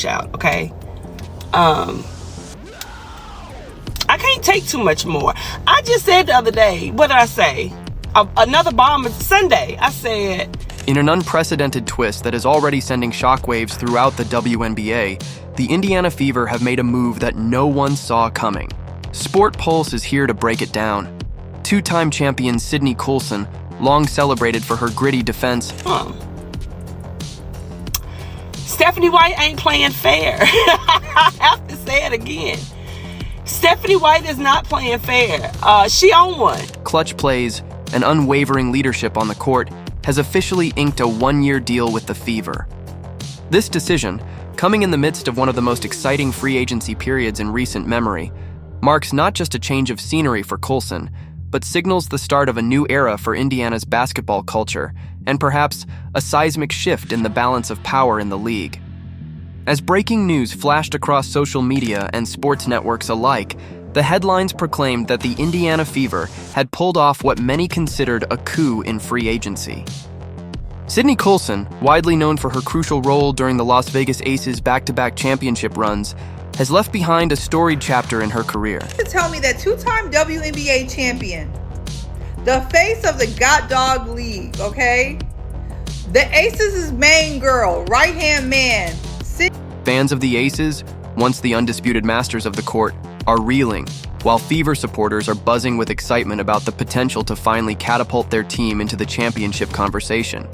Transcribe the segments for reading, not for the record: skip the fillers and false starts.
out, okay? I can't take too much more. I just said the other day, what did I say? Another bomb Sunday. I said, in an unprecedented twist that is already sending shockwaves throughout the WNBA, the Indiana Fever have made a move that no one saw coming. Sport Pulse is here to break it down. Two-time champion Sydney Coulson, long celebrated for her gritty defense. Stephanie White ain't playing fair. I have to say it again. Stephanie White is not playing fair. She on one. Clutch plays and unwavering leadership on the court has officially inked a one-year deal with the Fever. This decision, coming in the midst of one of the most exciting free agency periods in recent memory, marks not just a change of scenery for Coulson, but signals the start of a new era for Indiana's basketball culture, and perhaps a seismic shift in the balance of power in the league. As breaking news flashed across social media and sports networks alike, the headlines proclaimed that the Indiana Fever had pulled off what many considered a coup in free agency. Sydney Coulson, widely known for her crucial role during the Las Vegas Aces back-to-back championship runs, has left behind a storied chapter in her career. To tell me that two-time WNBA champion, the face of the God Dog League, okay? The Aces' main girl, right-hand man. Fans of the Aces, once the undisputed masters of the court, are reeling, while Fever supporters are buzzing with excitement about the potential to finally catapult their team into the championship conversation.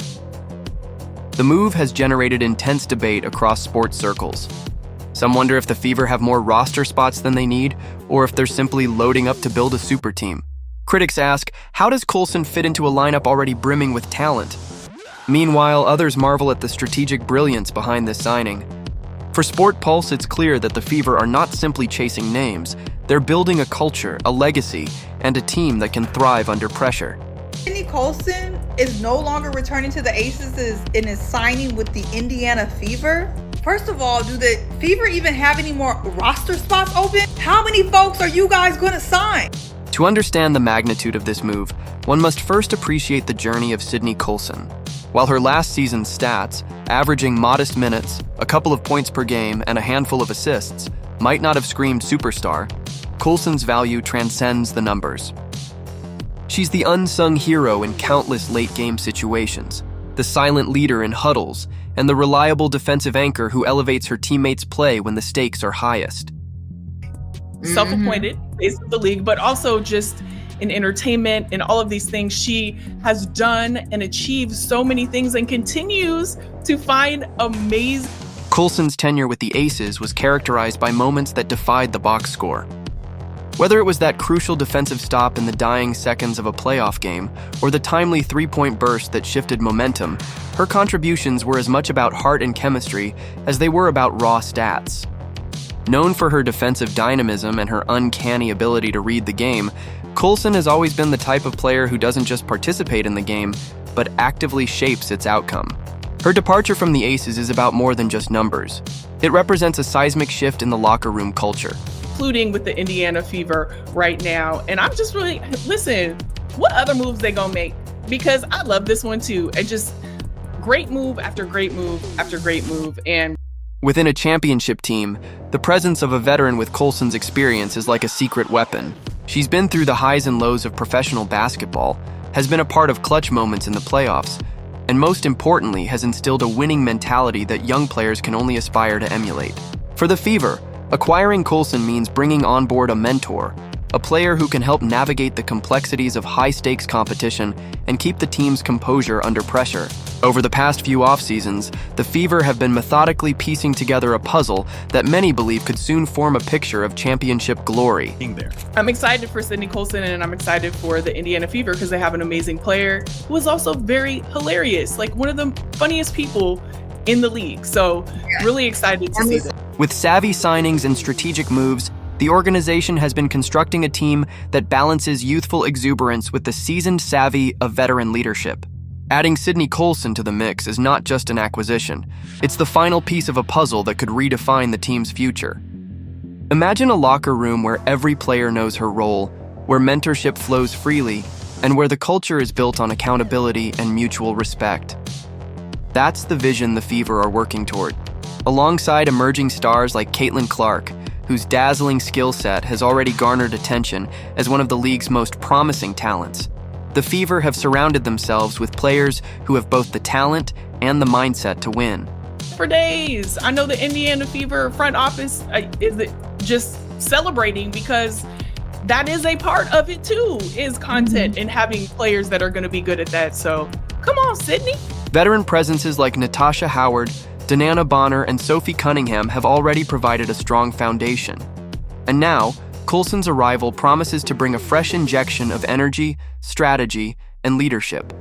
The move has generated intense debate across sports circles. Some wonder if the Fever have more roster spots than they need, or if they're simply loading up to build a super team. Critics ask, how does Coulson fit into a lineup already brimming with talent? Meanwhile, others marvel at the strategic brilliance behind this signing. For Sport Pulse, it's clear that the Fever are not simply chasing names. They're building a culture, a legacy, and a team that can thrive under pressure. Sydney Colson is no longer returning to the Aces and is signing with the Indiana Fever. First of all, do the Fever even have any more roster spots open? How many folks are you guys going to sign? To understand the magnitude of this move, one must first appreciate the journey of Sydney Coulson. While her last season's stats, averaging modest minutes, a couple of points per game, and a handful of assists, might not have screamed superstar, Coulson's value transcends the numbers. She's the unsung hero in countless late-game situations, the silent leader in huddles, and the reliable defensive anchor who elevates her teammates' play when the stakes are highest. Self-appointed, face of the league, but also just in entertainment and all of these things. She has done and achieved so many things and continues to find amazing. Coulson's tenure with the Aces was characterized by moments that defied the box score. Whether it was that crucial defensive stop in the dying seconds of a playoff game or the timely three-point burst that shifted momentum, her contributions were as much about heart and chemistry as they were about raw stats. Known for her defensive dynamism and her uncanny ability to read the game, Coulson has always been the type of player who doesn't just participate in the game, but actively shapes its outcome. Her departure from the Aces is about more than just numbers. It represents a seismic shift in the locker room culture. Including with the Indiana Fever right now. And I'm just really, listen, what other moves they gonna make? Because I love this one too. And just great move after great move after great move. And within a championship team, the presence of a veteran with Coulson's experience is like a secret weapon. She's been through the highs and lows of professional basketball, has been a part of clutch moments in the playoffs, and most importantly, has instilled a winning mentality that young players can only aspire to emulate. For the Fever, acquiring Coulson means bringing on board a mentor, a player who can help navigate the complexities of high-stakes competition and keep the team's composure under pressure. Over the past few off-seasons, the Fever have been methodically piecing together a puzzle that many believe could soon form a picture of championship glory. I'm excited for Sydney Coulson, and I'm excited for the Indiana Fever because they have an amazing player who is also very hilarious, like one of the funniest people in the league. So really excited to see that. With savvy signings and strategic moves, the organization has been constructing a team that balances youthful exuberance with the seasoned savvy of veteran leadership. Adding Sydney Coulson to the mix is not just an acquisition. It's the final piece of a puzzle that could redefine the team's future. Imagine a locker room where every player knows her role, where mentorship flows freely, and where the culture is built on accountability and mutual respect. That's the vision the Fever are working toward. Alongside emerging stars like Caitlin Clark, whose dazzling skill set has already garnered attention as one of the league's most promising talents, the Fever have surrounded themselves with players who have both the talent and the mindset to win. For days, I know the Indiana Fever front office is just celebrating because that is a part of it too, is content and having players that are going to be good at that. So come on, Sydney. Veteran presences like Natasha Howard, Danana Bonner, and Sophie Cunningham have already provided a strong foundation. And now, Coulson's arrival promises to bring a fresh injection of energy, strategy, and leadership.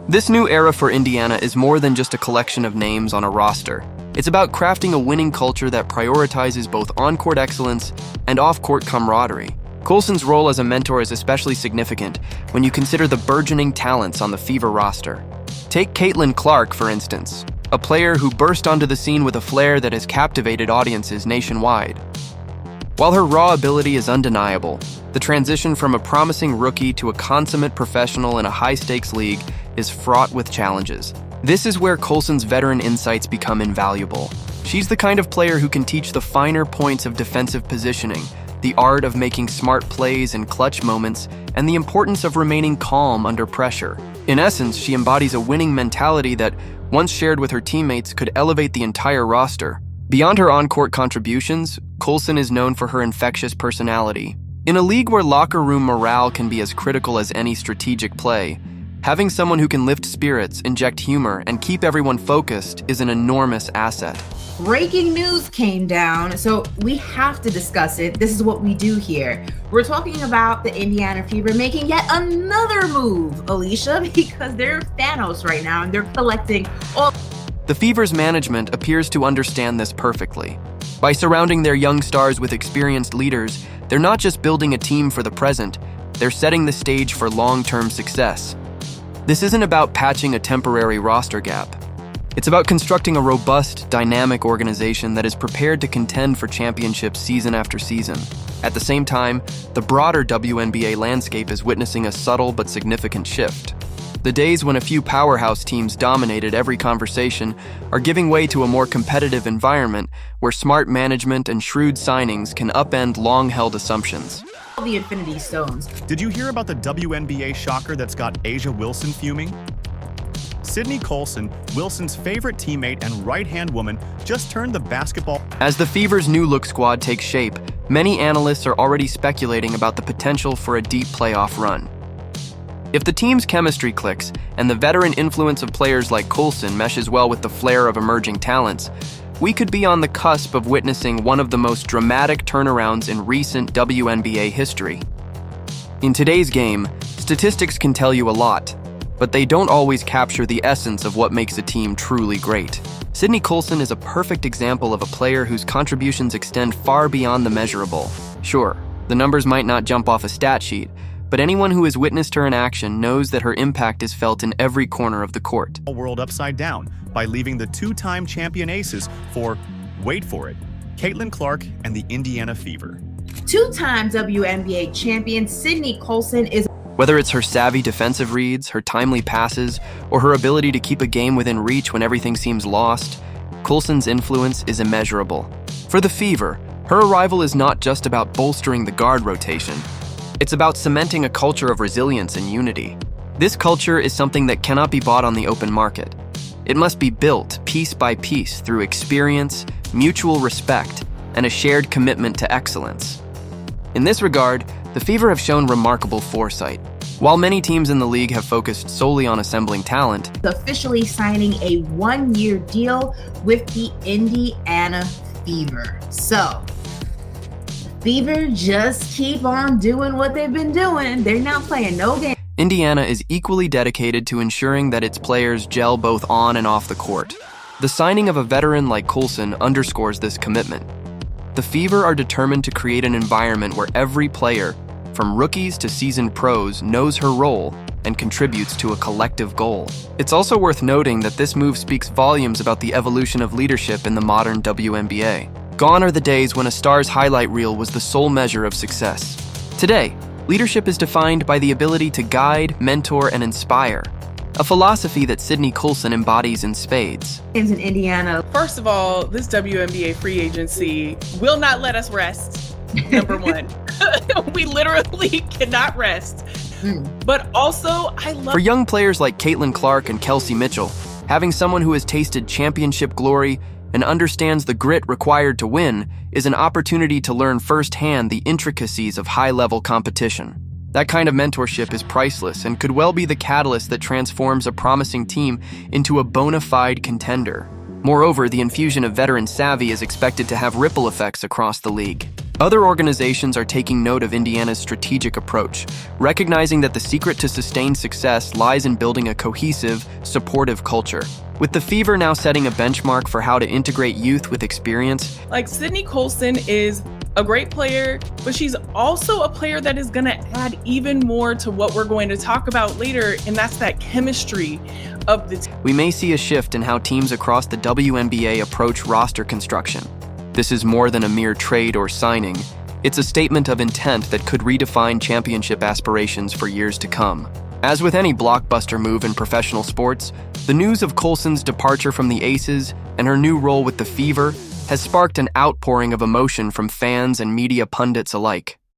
This new era for Indiana is more than just a collection of names on a roster. It's about crafting a winning culture that prioritizes both on-court excellence and off-court camaraderie. Coulson's role as a mentor is especially significant when you consider the burgeoning talents on the Fever roster. Take Caitlin Clark, for instance, a player who burst onto the scene with a flair that has captivated audiences nationwide. While her raw ability is undeniable, the transition from a promising rookie to a consummate professional in a high-stakes league is fraught with challenges. This is where Coulson's veteran insights become invaluable. She's the kind of player who can teach the finer points of defensive positioning, the art of making smart plays in clutch moments, and the importance of remaining calm under pressure. In essence, she embodies a winning mentality that, once shared with her teammates, could elevate the entire roster. Beyond her on-court contributions, Coulson is known for her infectious personality. In a league where locker room morale can be as critical as any strategic play, having someone who can lift spirits, inject humor, and keep everyone focused is an enormous asset. Breaking news came down, so we have to discuss it. This is what we do here. We're talking about the Indiana Fever making yet another move, Alicia, because they're Thanos right now and they're collecting all. The Fever's management appears to understand this perfectly. By surrounding their young stars with experienced leaders, they're not just building a team for the present, they're setting the stage for long-term success. This isn't about patching a temporary roster gap. It's about constructing a robust, dynamic organization that is prepared to contend for championships season after season. At the same time, the broader WNBA landscape is witnessing a subtle but significant shift. The days when a few powerhouse teams dominated every conversation are giving way to a more competitive environment where smart management and shrewd signings can upend long-held assumptions. The Infinity Stones. Did you hear about the WNBA shocker that's got Asia Wilson fuming? Sydney Colson, Wilson's favorite teammate and right-hand woman, just turned the basketball. As the Fever's new look squad takes shape, many analysts are already speculating about the potential for a deep playoff run. If the team's chemistry clicks and the veteran influence of players like Coulson meshes well with the flair of emerging talents, we could be on the cusp of witnessing one of the most dramatic turnarounds in recent WNBA history. In today's game, statistics can tell you a lot, but they don't always capture the essence of what makes a team truly great. Sydney Coulson is a perfect example of a player whose contributions extend far beyond the measurable. Sure, the numbers might not jump off a stat sheet, but anyone who has witnessed her in action knows that her impact is felt in every corner of the court. World upside down by leaving the two-time champion Aces for, wait for it, Caitlin Clark and the Indiana Fever. Two-time WNBA champion Sydney Coulson is. Whether it's her savvy defensive reads, her timely passes, or her ability to keep a game within reach when everything seems lost, Coulson's influence is immeasurable. For the Fever, her arrival is not just about bolstering the guard rotation. It's about cementing a culture of resilience and unity. This culture is something that cannot be bought on the open market. It must be built piece by piece through experience, mutual respect, and a shared commitment to excellence. In this regard, the Fever have shown remarkable foresight. While many teams in the league have focused solely on assembling talent, officially signing a one-year deal with the Indiana Fever. So, Fever just keep on doing what they've been doing. They're not playing no game. Indiana is equally dedicated to ensuring that its players gel both on and off the court. The signing of a veteran like Coulson underscores this commitment. The Fever are determined to create an environment where every player, from rookies to seasoned pros, knows her role and contributes to a collective goal. It's also worth noting that this move speaks volumes about the evolution of leadership in the modern WNBA. Gone are the days when a star's highlight reel was the sole measure of success. Today, leadership is defined by the ability to guide, mentor, and inspire. a philosophy that Sydney Coulson embodies in spades. In Indiana. First of all, this WNBA free agency will not let us rest. Number one, we literally cannot rest. But also, I love. For young players like Caitlin Clark and Kelsey Mitchell, having someone who has tasted championship glory and understands the grit required to win is an opportunity to learn firsthand the intricacies of high-level competition. That kind of mentorship is priceless and could well be the catalyst that transforms a promising team into a bona fide contender. Moreover, the infusion of veteran savvy is expected to have ripple effects across the league. Other organizations are taking note of Indiana's strategic approach, recognizing that the secret to sustained success lies in building a cohesive, supportive culture. With the Fever now setting a benchmark for how to integrate youth with experience. Like, Sydney Coulson is a great player, but she's also a player that is going to add even more to what we're going to talk about later, and that's that chemistry of the team. We may see a shift in how teams across the WNBA approach roster construction. This is more than a mere trade or signing. It's a statement of intent that could redefine championship aspirations for years to come. As with any blockbuster move in professional sports, the news of Coulson's departure from the Aces and her new role with the Fever has sparked an outpouring of emotion from fans and media pundits alike.